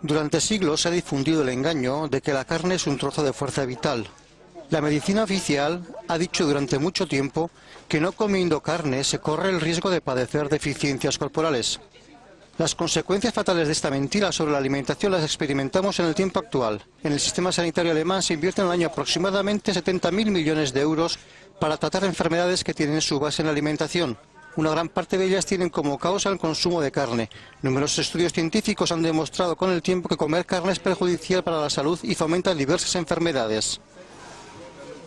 Durante siglos se ha difundido el engaño de que la carne es un trozo de fuerza vital. La medicina oficial ha dicho durante mucho tiempo que no comiendo carne se corre el riesgo de padecer deficiencias corporales. Las consecuencias fatales de esta mentira sobre la alimentación las experimentamos en el tiempo actual. En el sistema sanitario alemán se invierten al año aproximadamente 70.000 millones de euros para tratar enfermedades que tienen su base en la alimentación. Una gran parte de ellas tienen como causa el consumo de carne. Numerosos estudios científicos han demostrado con el tiempo que comer carne es perjudicial para la salud y fomenta diversas enfermedades.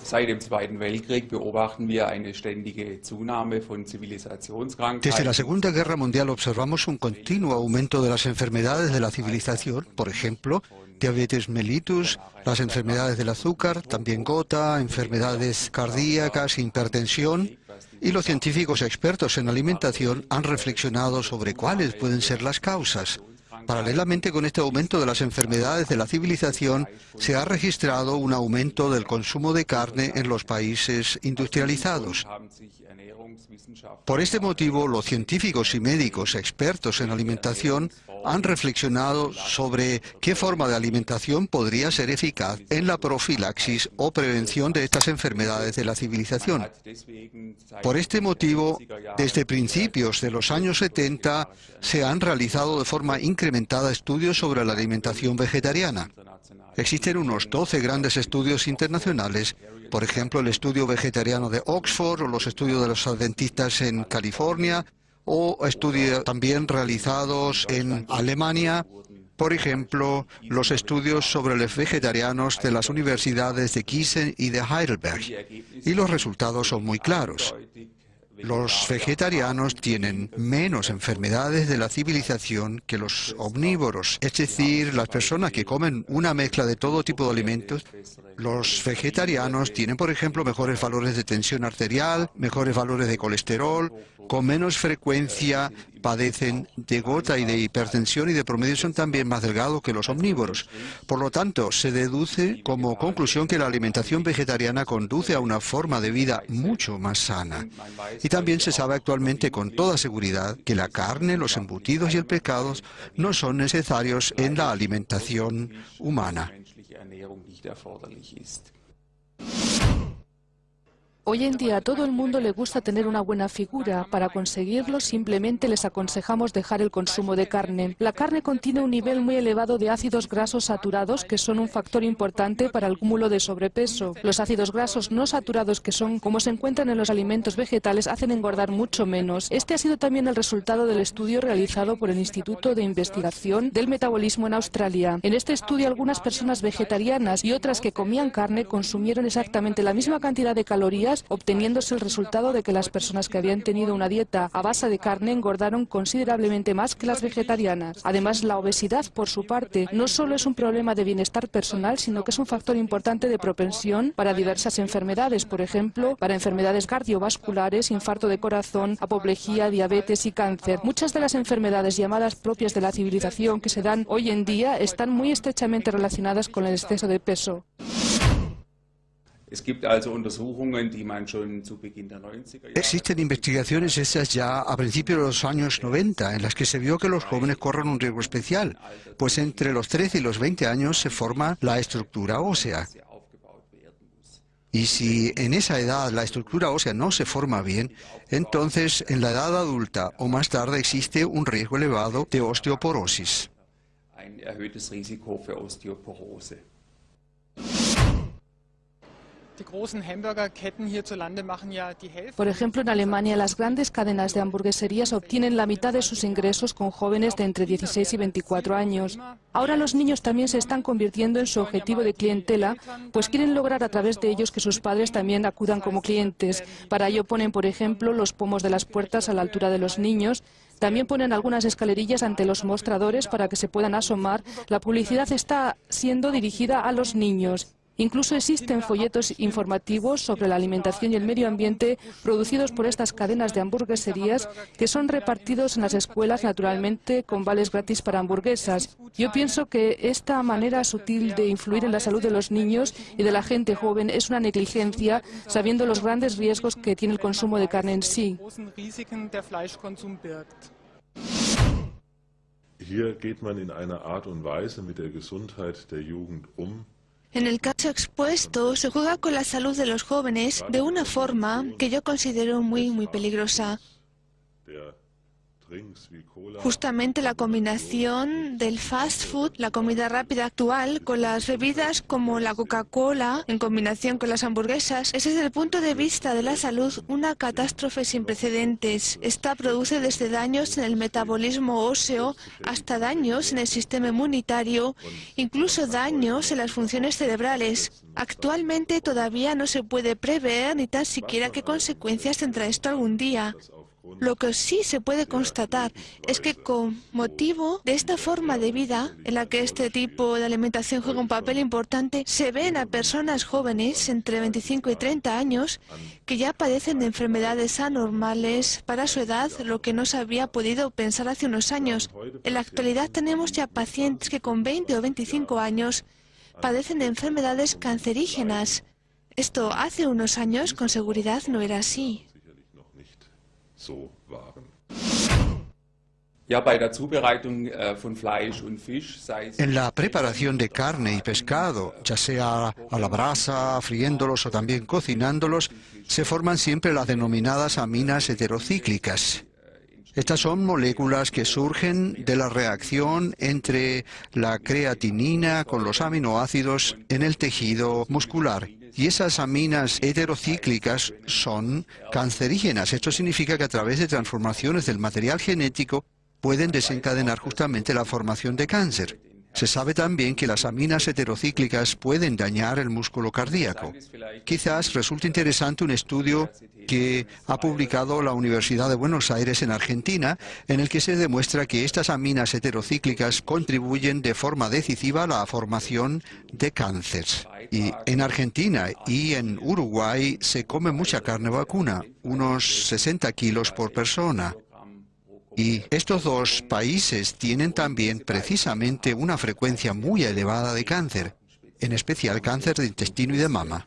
Seit dem Zweiten Weltkrieg beobachten wir eine ständige Zunahme von Zivilisationskrankheiten. Desde la Segunda Guerra Mundial observamos un continuo aumento de las enfermedades de la civilización, por ejemplo, diabetes mellitus, las enfermedades del azúcar, también gota, enfermedades cardíacas, hipertensión, y los científicos expertos en alimentación han reflexionado sobre cuáles pueden ser las causas. Paralelamente con este aumento de las enfermedades de la civilización, se ha registrado un aumento del consumo de carne en los países industrializados. Por este motivo, los científicos y médicos expertos en alimentación han reflexionado sobre qué forma de alimentación podría ser eficaz en la profilaxis o prevención de estas enfermedades de la civilización. Por este motivo, desde principios de los años 70 se han realizado de forma incrementada estudios sobre la alimentación vegetariana. Existen unos 12 grandes estudios internacionales, por ejemplo el estudio vegetariano de Oxford o los estudios de los adventistas en California, o estudios también realizados en Alemania, por ejemplo los estudios sobre los vegetarianos de las universidades de Gießen y de Heidelberg. Y los resultados son muy claros. Los vegetarianos tienen menos enfermedades de la civilización que los omnívoros, es decir, las personas que comen una mezcla de todo tipo de alimentos. Los vegetarianos tienen, por ejemplo, mejores valores de tensión arterial, mejores valores de colesterol, con menos frecuencia padecen de gota y de hipertensión y de promedio son también más delgados que los omnívoros. Por lo tanto, se deduce como conclusión que la alimentación vegetariana conduce a una forma de vida mucho más sana. Y también se sabe actualmente con toda seguridad que la carne, los embutidos y el pescado no son necesarios en la alimentación humana. Hoy en día a todo el mundo le gusta tener una buena figura. Para conseguirlo simplemente les aconsejamos dejar el consumo de carne. La carne contiene un nivel muy elevado de ácidos grasos saturados que son un factor importante para el cúmulo de sobrepeso. Los ácidos grasos no saturados, que son como se encuentran en los alimentos vegetales, hacen engordar mucho menos. Este ha sido también el resultado del estudio realizado por el Instituto de Investigación del Metabolismo en Australia. En este estudio algunas personas vegetarianas y otras que comían carne consumieron exactamente la misma cantidad de calorías, obteniéndose el resultado de que las personas que habían tenido una dieta a base de carne engordaron considerablemente más que las vegetarianas. Además, la obesidad, por su parte, no solo es un problema de bienestar personal, sino que es un factor importante de propensión para diversas enfermedades, por ejemplo, para enfermedades cardiovasculares, infarto de corazón, apoplejía, diabetes y cáncer. Muchas de las enfermedades llamadas propias de la civilización que se dan hoy en día están muy estrechamente relacionadas con el exceso de peso. Existen investigaciones hechas ya a principios de los años 90 en las que se vio que los jóvenes corren un riesgo especial, pues entre los 13 y los 20 años se forma la estructura ósea. Y si en esa edad la estructura ósea no se forma bien, entonces en la edad adulta o más tarde existe un riesgo elevado de osteoporosis. Por ejemplo, en Alemania las grandes cadenas de hamburgueserías obtienen la mitad de sus ingresos con jóvenes de entre 16 y 24 años. Ahora los niños también se están convirtiendo en su objetivo de clientela, pues quieren lograr a través de ellos que sus padres también acudan como clientes. Para ello ponen, por ejemplo, los pomos de las puertas a la altura de los niños. También ponen algunas escalerillas ante los mostradores para que se puedan asomar. La publicidad está siendo dirigida a los niños. Incluso existen folletos informativos sobre la alimentación y el medio ambiente producidos por estas cadenas de hamburgueserías que son repartidos en las escuelas, naturalmente con vales gratis para hamburguesas. Yo pienso que esta manera sutil de influir en la salud de los niños y de la gente joven es una negligencia, sabiendo los grandes riesgos que tiene el consumo de carne en sí. Hier geht man in einer Art und Weise mit der Gesundheit der Jugend En el caso expuesto, se juega con la salud de los jóvenes de una forma que yo considero muy peligrosa. Justamente la combinación del fast food, la comida rápida actual, con las bebidas como la Coca-Cola, en combinación con las hamburguesas, es desde el punto de vista de la salud una catástrofe sin precedentes. Esta produce desde daños en el metabolismo óseo hasta daños en el sistema inmunitario, incluso daños en las funciones cerebrales. Actualmente todavía no se puede prever ni tan siquiera qué consecuencias tendrá esto algún día. Lo que sí se puede constatar es que con motivo de esta forma de vida, en la que este tipo de alimentación juega un papel importante, se ven a personas jóvenes entre 25 y 30 años que ya padecen de enfermedades anormales para su edad, lo que no se había podido pensar hace unos años. En la actualidad tenemos ya pacientes que con 20 o 25 años padecen de enfermedades cancerígenas. Esto hace unos años con seguridad no era así. En la preparación de carne y pescado, ya sea a la brasa, friéndolos o también cocinándolos, se forman siempre las denominadas aminas heterocíclicas. Estas son moléculas que surgen de la reacción entre la creatinina con los aminoácidos en el tejido muscular. Y esas aminas heterocíclicas son cancerígenas. Esto significa que a través de transformaciones del material genético pueden desencadenar justamente la formación de cáncer. Se sabe también que las aminas heterocíclicas pueden dañar el músculo cardíaco. Quizás resulte interesante un estudio que ha publicado la Universidad de Buenos Aires en Argentina, en el que se demuestra que estas aminas heterocíclicas contribuyen de forma decisiva a la formación de cáncer. Y en Argentina y en Uruguay se come mucha carne vacuna, unos 60 kilos por persona. Y estos dos países tienen también precisamente una frecuencia muy elevada de cáncer, en especial cáncer de intestino y de mama.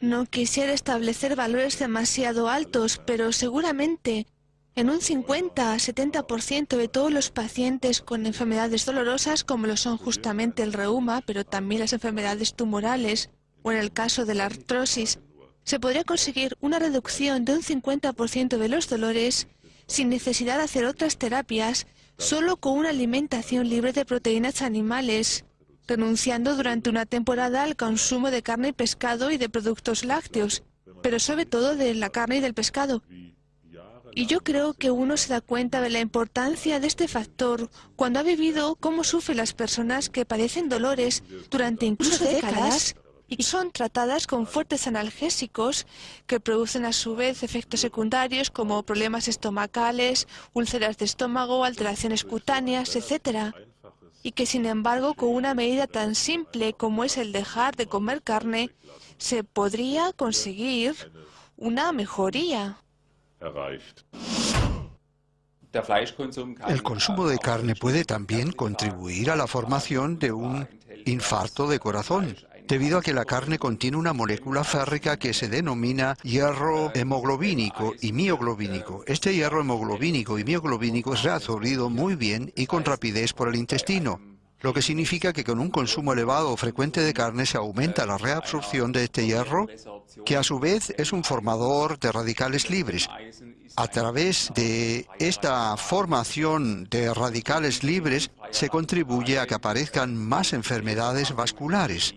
No quisiera establecer valores demasiado altos, pero seguramente en un 50-70% de todos los pacientes con enfermedades dolorosas, como lo son justamente el reuma, pero también las enfermedades tumorales, o en el caso de la artrosis, se podría conseguir una reducción de un 50% de los dolores sin necesidad de hacer otras terapias, solo con una alimentación libre de proteínas animales, renunciando durante una temporada al consumo de carne y pescado y de productos lácteos, pero sobre todo de la carne y del pescado. Y yo creo que uno se da cuenta de la importancia de este factor cuando ha vivido cómo sufren las personas que padecen dolores durante incluso décadas y son tratadas con fuertes analgésicos que producen a su vez efectos secundarios como problemas estomacales, úlceras de estómago, alteraciones cutáneas, etc. Y que sin embargo con una medida tan simple como es el dejar de comer carne se podría conseguir una mejoría. El consumo de carne puede también contribuir a la formación de un infarto de corazón, debido a que la carne contiene una molécula férrica que se denomina hierro hemoglobínico y mioglobínico. Este hierro hemoglobínico y mioglobínico es reabsorbido muy bien y con rapidez por el intestino, lo que significa que con un consumo elevado o frecuente de carne se aumenta la reabsorción de este hierro, que a su vez es un formador de radicales libres. A través de esta formación de radicales libres se contribuye a que aparezcan más enfermedades vasculares,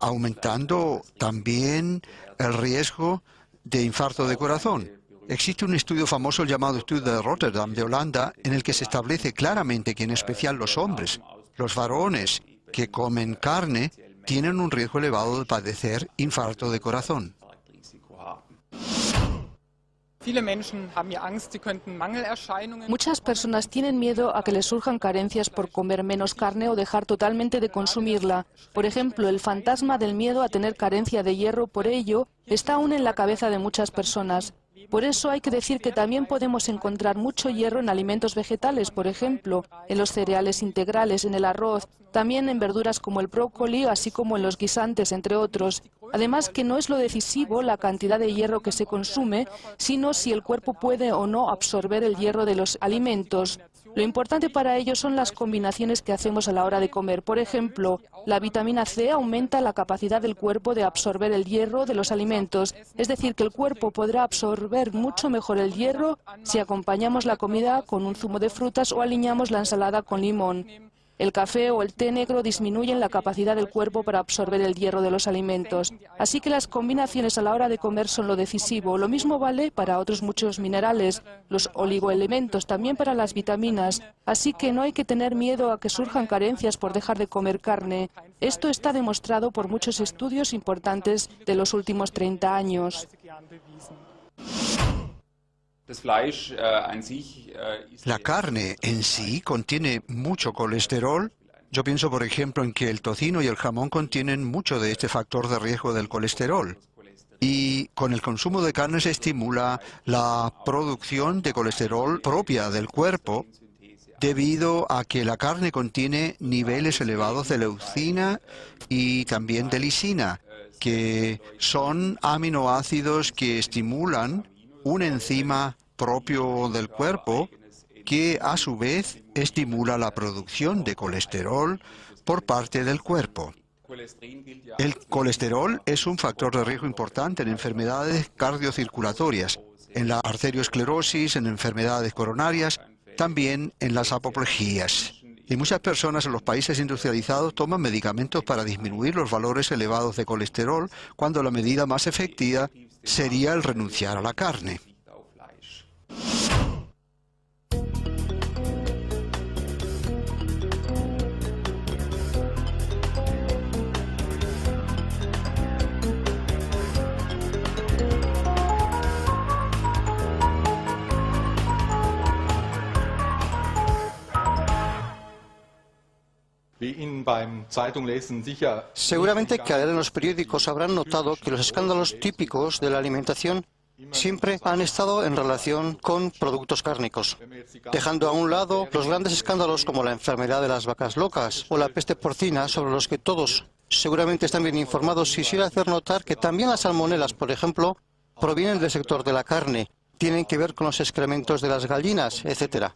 aumentando también el riesgo de infarto de corazón. Existe un estudio famoso llamado Estudio de Rotterdam de Holanda, en el que se establece claramente que en especial los hombres, los varones que comen carne, tienen un riesgo elevado de padecer infarto de corazón. Muchas personas tienen miedo a que les surjan carencias por comer menos carne o dejar totalmente de consumirla. Por ejemplo, el fantasma del miedo a tener carencia de hierro, por ello, está aún en la cabeza de muchas personas. Por eso hay que decir que también podemos encontrar mucho hierro en alimentos vegetales, por ejemplo, en los cereales integrales, en el arroz, también en verduras como el brócoli, así como en los guisantes, entre otros. Además, que no es lo decisivo la cantidad de hierro que se consume, sino si el cuerpo puede o no absorber el hierro de los alimentos. Lo importante para ello son las combinaciones que hacemos a la hora de comer. Por ejemplo, la vitamina C aumenta la capacidad del cuerpo de absorber el hierro de los alimentos. Es decir, que el cuerpo podrá absorber mucho mejor el hierro si acompañamos la comida con un zumo de frutas o aliñamos la ensalada con limón. El café o el té negro disminuyen la capacidad del cuerpo para absorber el hierro de los alimentos. Así que las combinaciones a la hora de comer son lo decisivo. Lo mismo vale para otros muchos minerales, los oligoelementos, también para las vitaminas. Así que no hay que tener miedo a que surjan carencias por dejar de comer carne. Esto está demostrado por muchos estudios importantes de los últimos 30 años. La carne en sí contiene mucho colesterol. Yo pienso, por ejemplo, en que el tocino y el jamón contienen mucho de este factor de riesgo del colesterol. Y con el consumo de carne se estimula la producción de colesterol propia del cuerpo, debido a que la carne contiene niveles elevados de leucina y también de lisina, que son aminoácidos que estimulan una enzima propio del cuerpo que a su vez estimula la producción de colesterol por parte del cuerpo. El colesterol es un factor de riesgo importante en enfermedades cardiocirculatorias, en la arteriosclerosis, en enfermedades coronarias, también en las apoplejías. Y muchas personas en los países industrializados toman medicamentos para disminuir los valores elevados de colesterol, cuando la medida más efectiva sería el renunciar a la carne. Seguramente que al leer en los periódicos habrán notado que los escándalos típicos de la alimentación siempre han estado en relación con productos cárnicos, dejando a un lado los grandes escándalos como la enfermedad de las vacas locas o la peste porcina, sobre los que todos seguramente están bien informados. Quisiera hacer notar que también las salmonelas, por ejemplo, provienen del sector de la carne, tienen que ver con los excrementos de las gallinas, etc.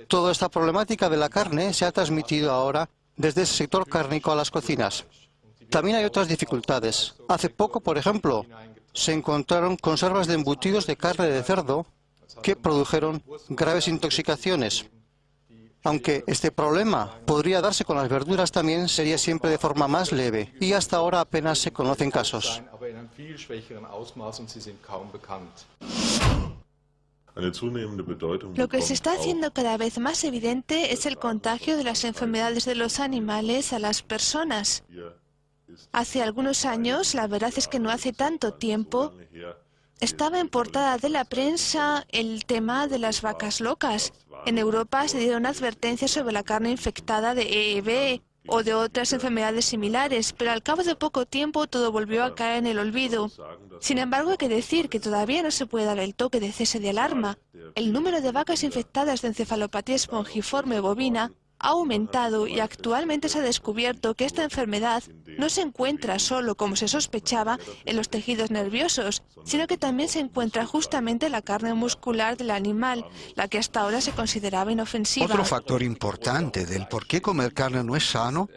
Toda esta problemática de la carne se ha transmitido ahora desde ese sector cárnico a las cocinas. También hay otras dificultades. Hace poco, por ejemplo, se encontraron conservas de embutidos de carne de cerdo que produjeron graves intoxicaciones. Aunque este problema podría darse con las verduras, también sería siempre de forma más leve, y hasta ahora apenas se conocen casos. Lo que se está haciendo cada vez más evidente es el contagio de las enfermedades de los animales a las personas. Hace algunos años, la verdad es que no hace tanto tiempo, estaba en portada de la prensa el tema de las vacas locas. En Europa se dieron advertencias sobre la carne infectada de EEB o de otras enfermedades similares, pero al cabo de poco tiempo todo volvió a caer en el olvido. Sin embargo, hay que decir que todavía no se puede dar el toque de cese de alarma. El número de vacas infectadas de encefalopatía espongiforme bovina ha aumentado y actualmente se ha descubierto que esta enfermedad no se encuentra solo, como se sospechaba, en los tejidos nerviosos, sino que también se encuentra justamente en la carne muscular del animal, la que hasta ahora se consideraba inofensiva. Otro factor importante del por qué comer carne no es sano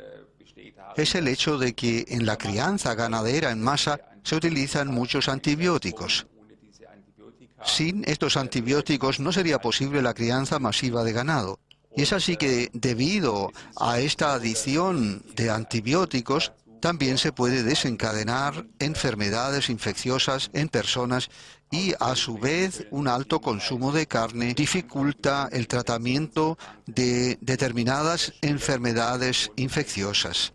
es el hecho de que en la crianza ganadera en masa se utilizan muchos antibióticos. Sin estos antibióticos no sería posible la crianza masiva de ganado. Y es así que, debido a esta adición de antibióticos, también se puede desencadenar enfermedades infecciosas en personas y, a su vez, un alto consumo de carne dificulta el tratamiento de determinadas enfermedades infecciosas.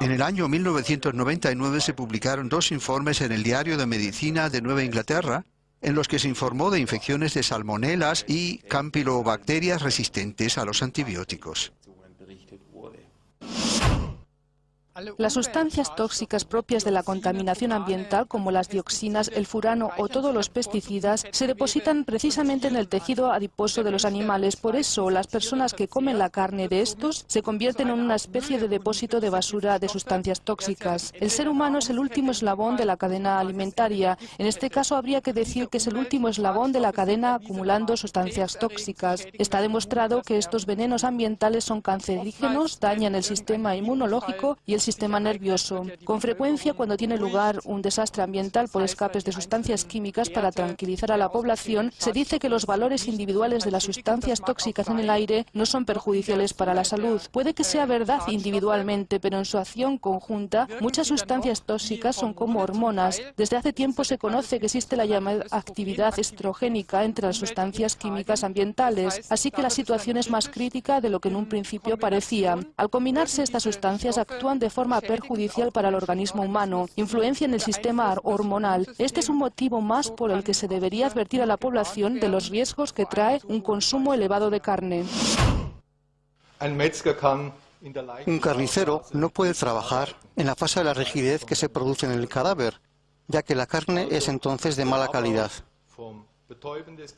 En el año 1999 se publicaron 2 informes en el Diario de Medicina de Nueva Inglaterra, en los que se informó de infecciones de salmonelas y campylobacterias resistentes a los antibióticos. Las sustancias tóxicas propias de la contaminación ambiental, como las dioxinas, el furano o todos los pesticidas, se depositan precisamente en el tejido adiposo de los animales. Por eso, las personas que comen la carne de estos se convierten en una especie de depósito de basura de sustancias tóxicas. El ser humano es el último eslabón de la cadena alimentaria. En este caso, habría que decir que es el último eslabón de la cadena acumulando sustancias tóxicas. Está demostrado que estos venenos ambientales son cancerígenos, dañan el sistema inmunológico y el sistema nervioso. Con frecuencia, cuando tiene lugar un desastre ambiental por escapes de sustancias químicas, para tranquilizar a la población, se dice que los valores individuales de las sustancias tóxicas en el aire no son perjudiciales para la salud. Puede que sea verdad individualmente, pero en su acción conjunta, muchas sustancias tóxicas son como hormonas. Desde hace tiempo se conoce que existe la llamada actividad estrogénica entre las sustancias químicas ambientales, así que la situación es más crítica de lo que en un principio parecía. Al combinarse, estas sustancias actúan de forma perjudicial para el organismo humano, influencian el sistema hormonal. Este es un motivo más por el que se debería advertir a la población de los riesgos que trae un consumo elevado de carne. Un carnicero no puede trabajar en la fase de la rigidez que se produce en el cadáver, ya que la carne es entonces de mala calidad.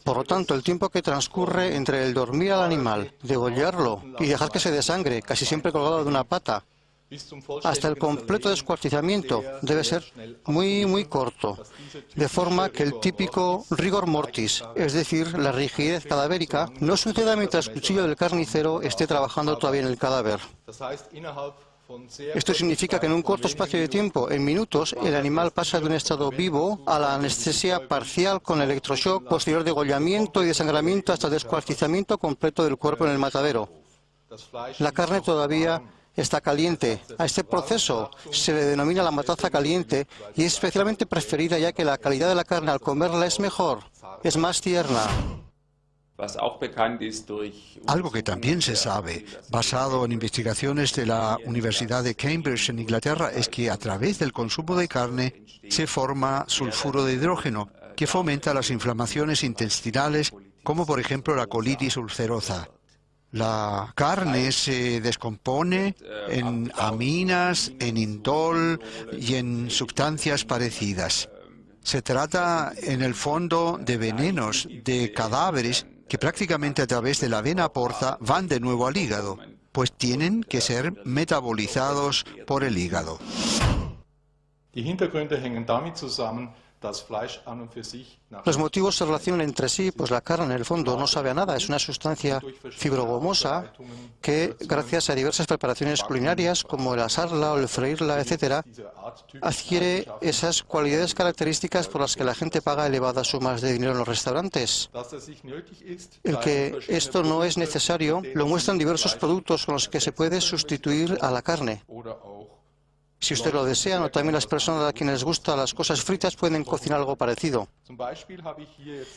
Por lo tanto, el tiempo que transcurre entre el dormir al animal, degollarlo y dejar que se desangre, casi siempre colgado de una pata, hasta el completo descuartizamiento debe ser muy corto, de forma que el típico rigor mortis, es decir, la rigidez cadavérica, no suceda mientras el cuchillo del carnicero esté trabajando todavía en el cadáver. Esto significa que en un corto espacio de tiempo, en minutos, el animal pasa de un estado vivo a la anestesia parcial con electroshock, posterior degollamiento y desangramiento hasta el descuartizamiento completo del cuerpo en el matadero. La carne todavía está caliente. A este proceso se le denomina la matanza caliente y es especialmente preferida ya que la calidad de la carne al comerla es mejor, es más tierna. Algo que también se sabe, basado en investigaciones de la Universidad de Cambridge en Inglaterra, es que a través del consumo de carne se forma sulfuro de hidrógeno, que fomenta las inflamaciones intestinales, como por ejemplo la colitis ulcerosa. La carne se descompone en aminas, en indol y en sustancias parecidas. Se trata, en el fondo, de venenos de cadáveres que prácticamente a través de la vena porta van de nuevo al hígado, pues tienen que ser metabolizados por el hígado. Los motivos se relacionan entre sí, pues la carne en el fondo no sabe a nada, es una sustancia fibrogomosa que, gracias a diversas preparaciones culinarias, como el asarla o el freírla, etc., adquiere esas cualidades características por las que la gente paga elevadas sumas de dinero en los restaurantes. El que esto no es necesario lo muestran diversos productos con los que se puede sustituir a la carne. Si usted lo desea, o también las personas a quienes les gustan las cosas fritas pueden cocinar algo parecido.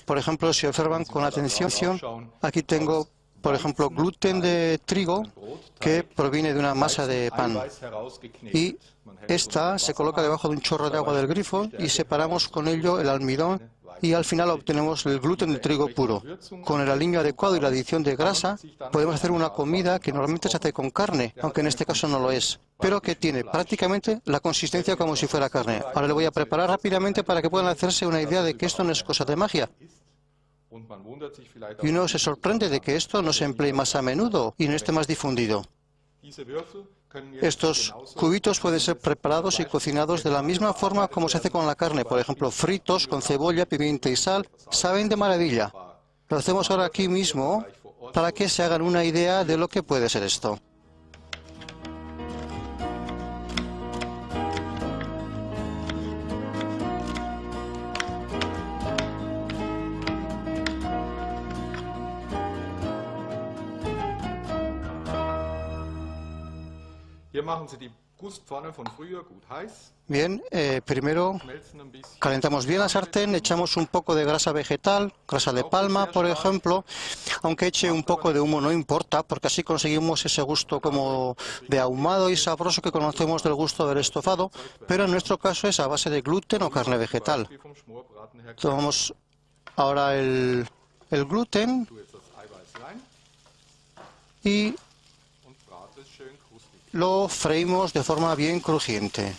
Por ejemplo, si observan con atención, aquí tengo, por ejemplo, gluten de trigo que proviene de una masa de pan. Y esta se coloca debajo de un chorro de agua del grifo y separamos con ello el almidón y al final obtenemos el gluten de trigo puro. Con el aliño adecuado y la adición de grasa podemos hacer una comida que normalmente se hace con carne, aunque en este caso no lo es, pero que tiene prácticamente la consistencia como si fuera carne. Ahora le voy a preparar rápidamente para que puedan hacerse una idea de que esto no es cosa de magia. Y uno se sorprende de que esto no se emplee más a menudo y no esté más difundido. Estos cubitos pueden ser preparados y cocinados de la misma forma como se hace con la carne, por ejemplo, fritos con cebolla, pimienta y sal, saben de maravilla. Lo hacemos ahora aquí mismo para que se hagan una idea de lo que puede ser esto. Bien, primero calentamos bien la sartén, echamos un poco de grasa vegetal, grasa de palma, por ejemplo, aunque eche un poco de humo no importa, porque así conseguimos ese gusto como de ahumado y sabroso que conocemos del gusto del estofado, pero en nuestro caso es a base de gluten o carne vegetal. Tomamos ahora el gluten y lo freímos de forma bien crujiente.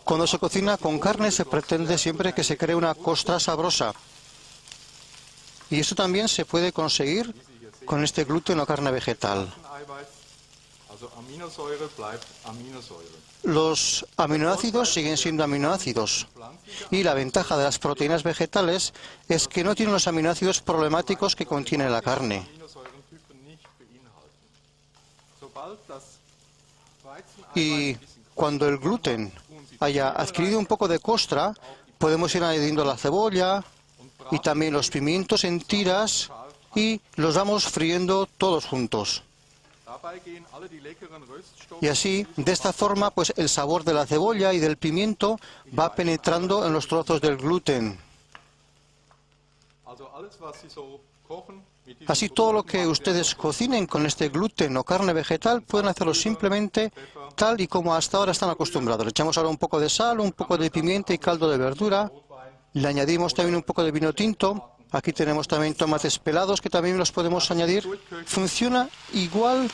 Cuando se cocina con carne se pretende siempre que se cree una costra sabrosa. Y eso también se puede conseguir con este gluten o carne vegetal. Los aminoácidos siguen siendo aminoácidos. Y la ventaja de las proteínas vegetales es que no tienen los aminoácidos problemáticos que contiene la carne. Y cuando el gluten haya adquirido un poco de costra, podemos ir añadiendo la cebolla y también los pimientos en tiras y los vamos friendo todos juntos. Y así, de esta forma, pues el sabor de la cebolla y del pimiento va penetrando en los trozos del gluten. Así todo lo que ustedes cocinen con este gluten o carne vegetal pueden hacerlo simplemente tal y como hasta ahora están acostumbrados. Le echamos ahora un poco de sal, un poco de pimienta y caldo de verdura. Le añadimos también un poco de vino tinto. Aquí tenemos también tomates pelados que también los podemos añadir. Funciona igual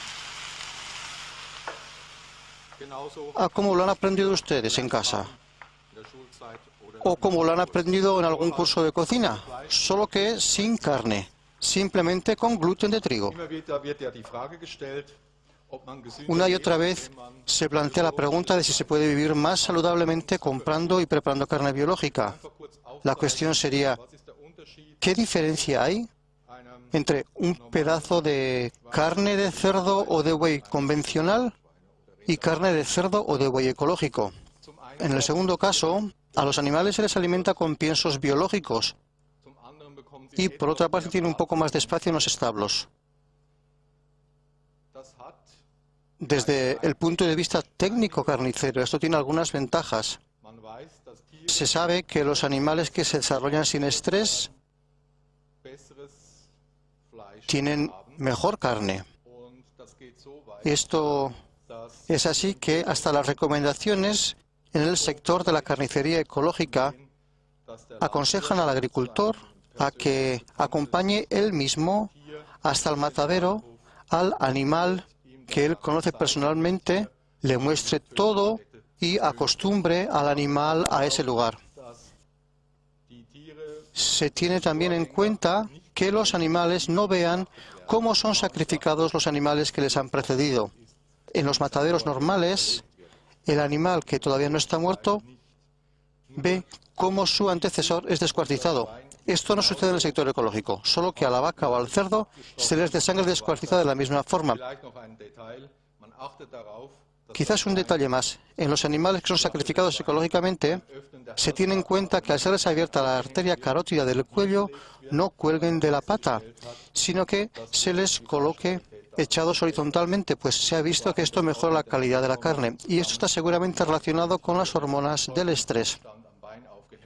a como lo han aprendido ustedes en casa o como lo han aprendido en algún curso de cocina, solo que sin carne, simplemente con gluten de trigo. Una y otra vez se plantea la pregunta de si se puede vivir más saludablemente comprando y preparando carne biológica. La cuestión sería, ¿qué diferencia hay entre un pedazo de carne de cerdo o de buey convencional y carne de cerdo o de buey ecológico? En el segundo caso, a los animales se les alimenta con piensos biológicos y por otra parte tiene un poco más de espacio en los establos. Desde el punto de vista técnico carnicero, esto tiene algunas ventajas. Se sabe que los animales que se desarrollan sin estrés tienen mejor carne. Esto es así que hasta las recomendaciones en el sector de la carnicería ecológica aconsejan al agricultor a que acompañe él mismo hasta el matadero al animal que él conoce personalmente, le muestre todo y acostumbre al animal a ese lugar. Se tiene también en cuenta que los animales no vean cómo son sacrificados los animales que les han precedido. En los mataderos normales, el animal que todavía no está muerto ve cómo su antecesor es descuartizado. Esto no sucede en el sector ecológico, solo que a la vaca o al cerdo se les dé sangre descuartizada de la misma forma. Quizás un detalle más. En los animales que son sacrificados ecológicamente, se tiene en cuenta que al serles abierta la arteria carótida del cuello, no cuelguen de la pata, sino que se les coloque echados horizontalmente, pues se ha visto que esto mejora la calidad de la carne. Y esto está seguramente relacionado con las hormonas del estrés.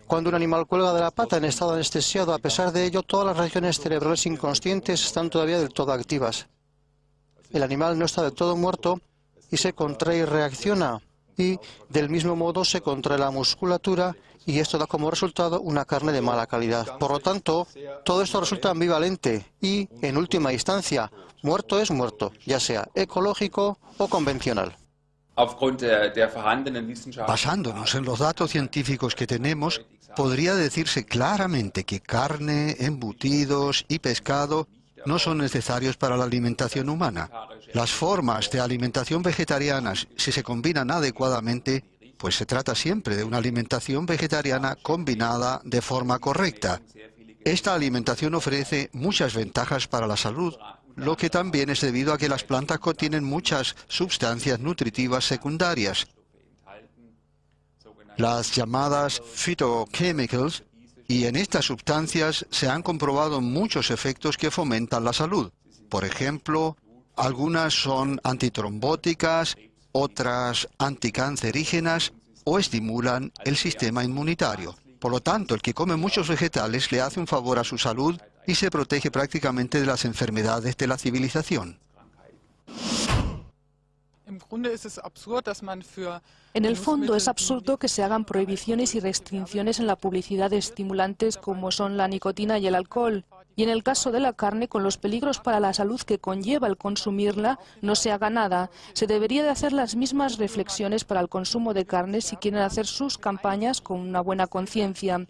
Cuando un animal cuelga de la pata en estado anestesiado, a pesar de ello, todas las regiones cerebrales inconscientes están todavía del todo activas. El animal no está del todo muerto y se contrae y reacciona. Y del mismo modo se contrae la musculatura y esto da como resultado una carne de mala calidad. Por lo tanto, todo esto resulta ambivalente y, en última instancia, muerto es muerto, ya sea ecológico o convencional. Basándonos en los datos científicos que tenemos, podría decirse claramente que carne, embutidos y pescado no son necesarios para la alimentación humana. Las formas de alimentación vegetarianas, si se combinan adecuadamente, pues se trata siempre de una alimentación vegetariana combinada de forma correcta. Esta alimentación ofrece muchas ventajas para la salud, lo que también es debido a que las plantas contienen muchas sustancias nutritivas secundarias, las llamadas phytochemicals, y en estas sustancias se han comprobado muchos efectos que fomentan la salud. Por ejemplo, algunas son antitrombóticas, otras anticancerígenas o estimulan el sistema inmunitario. Por lo tanto, el que come muchos vegetales le hace un favor a su salud y se protege prácticamente de las enfermedades de la civilización. En el fondo es absurdo que se hagan prohibiciones y restricciones en la publicidad de estimulantes como son la nicotina y el alcohol. Y en el caso de la carne, con los peligros para la salud que conlleva el consumirla, no se haga nada. Se debería de hacer las mismas reflexiones para el consumo de carne si quieren hacer sus campañas con una buena conciencia.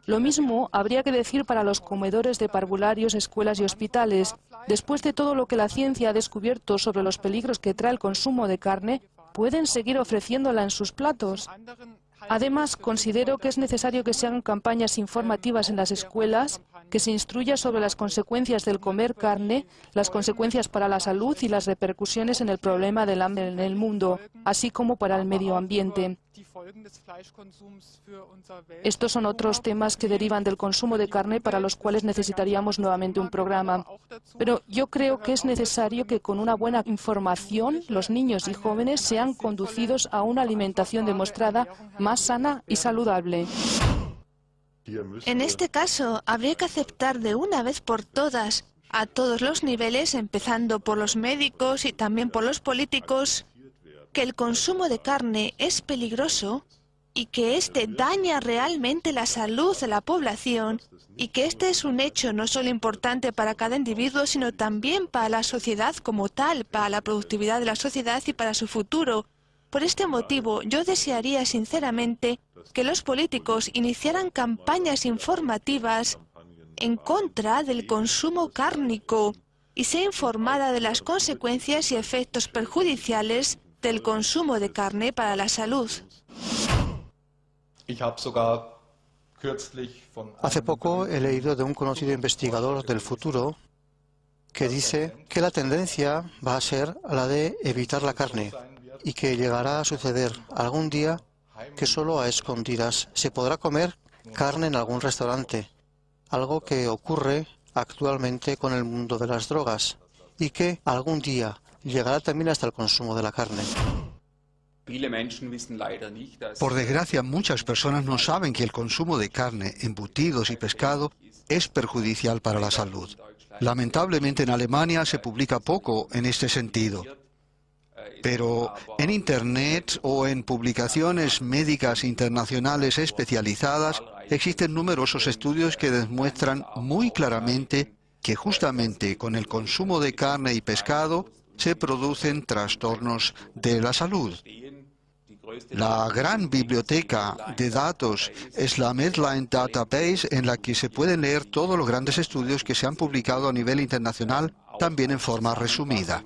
Lo mismo habría que decir para los comedores de parvularios, escuelas y hospitales. Después de todo lo que la ciencia ha descubierto sobre los peligros que trae el consumo de carne, ¿pueden seguir ofreciéndola en sus platos? Además, considero que es necesario que se hagan campañas informativas en las escuelas, que se instruya sobre las consecuencias del comer carne, las consecuencias para la salud y las repercusiones en el problema del hambre en el mundo, así como para el medio ambiente. Estos son otros temas que derivan del consumo de carne para los cuales necesitaríamos nuevamente un programa. Pero yo creo que es necesario que con una buena información los niños y jóvenes sean conducidos a una alimentación demostrada más sana y saludable. En este caso, habría que aceptar de una vez por todas, a todos los niveles, empezando por los médicos y también por los políticos, que el consumo de carne es peligroso y que éste daña realmente la salud de la población y que este es un hecho no solo importante para cada individuo, sino también para la sociedad como tal, para la productividad de la sociedad y para su futuro. Por este motivo, yo desearía sinceramente que los políticos iniciaran campañas informativas en contra del consumo cárnico y sea informada de las consecuencias y efectos perjudiciales del consumo de carne para la salud. Hace poco he leído de un conocido investigador del futuro que dice que la tendencia va a ser la de evitar la carne y que llegará a suceder algún día que solo a escondidas se podrá comer carne en algún restaurante, algo que ocurre actualmente con el mundo de las drogas y que algún día llegará también hasta el consumo de la carne. Por desgracia, muchas personas no saben que el consumo de carne, embutidos y pescado es perjudicial para la salud. Lamentablemente en Alemania se publica poco en este sentido. Pero en Internet o en publicaciones médicas internacionales especializadas existen numerosos estudios que demuestran muy claramente que justamente con el consumo de carne y pescado se producen trastornos de la salud. La gran biblioteca de datos es la Medline Database, en la que se pueden leer todos los grandes estudios que se han publicado a nivel internacional, también en forma resumida.